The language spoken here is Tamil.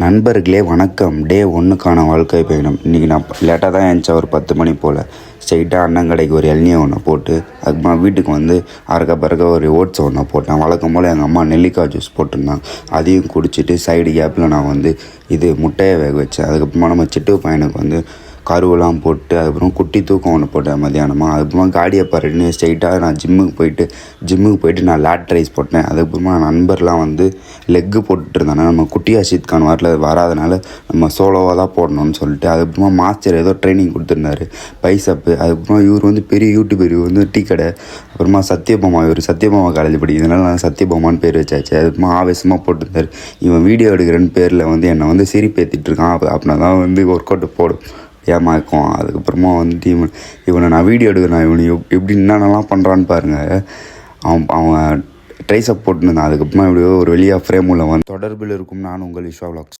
நண்பர்களே வணக்கம். டே 1க்கான வாழ்க்கை பயணம். இன்றைக்கி நான் லேட்டாக தான் எழுந்திரிச்சேன். ஒரு 10 மணி போல் ஸ்ட்ரைட்டாக அண்ணன் கடைக்கு ஒரு இளநியை ஒன்று போட்டு அதுக்கப்புறமா வீட்டுக்கு வந்து அறக்க பறக்க ஒரு ஓட்ஸ் ஒன்று போட்டேன். வழக்கம் போல் எங்கள் அம்மா நெல்லிக்காய் ஜூஸ் போட்டிருந்தாங்க. அதையும் குடிச்சிட்டு சைடு கேப்பில் நான் வந்து முட்டையை வேக வச்சேன். அதுக்கப்புறமா நம்ம சிட்டு பையனுக்கு வந்து கருவெல்லாம் போட்டு அதுக்கப்புறம் குட்டி தூக்கம் ஒன்று போட்டேன் மதியானமாக. அதுக்கப்புறமா காடியை பாருன்னு ஸ்ட்ரைட்டாக நான் ஜிம்முக்கு போயிட்டு நான் லேட் ரைஸ் போட்டேன். அதுக்கப்புறமா நண்பர்லாம் வந்து லெக்கு போட்டுருந்தாங்க. நம்ம குட்டி அஷித் கான் வாட்டில் வராதனால நம்ம சோலோவாக தான் போடணும்னு சொல்லிட்டு அதுக்கப்புறமா மாஸ்டர் ஏதோ ட்ரைனிங் கொடுத்துருந்தாரு பைசப்பு. அதுக்கப்புறமா இவர் வந்து பெரிய யூடியூபர், இவர் வந்து டீ கடை. அப்புறமா சத்யபாமா, இவர் சத்யபாமா காலேஜ் படிக்கிறதுனால நான் சத்யபாமான்னு பேர் வச்சாச்சு. அதுக்கப்புறமா ஆவேசமாக போட்டிருந்தார். இவன் வீடியோ எடுக்கிறேன்னு பேரில் வந்து என்னை வந்து சிரிப்பேற்றிட்டு இருக்கான். அப்படின்னா தான் வந்து ஒர்க் அவுட்டு போடும் ஏமாக்கும். அதுக்கப்புறமா வந்துட்டு இவனை நான் வீடியோ எடுக்கிறேன், இவனை எப்படி என்னென்னலாம் பண்ணுறான்னு பாருங்கள். அவன் ட்ரைஸப் போட்டுருந்தான். அதுக்கப்புறமா எப்படியோ ஒரு வெளியாக ஃப்ரேம் உள்ள வந்து தொடர்பில் இருக்கும். நான் உங்கள் விஸ்வா விலாக்ஸ்.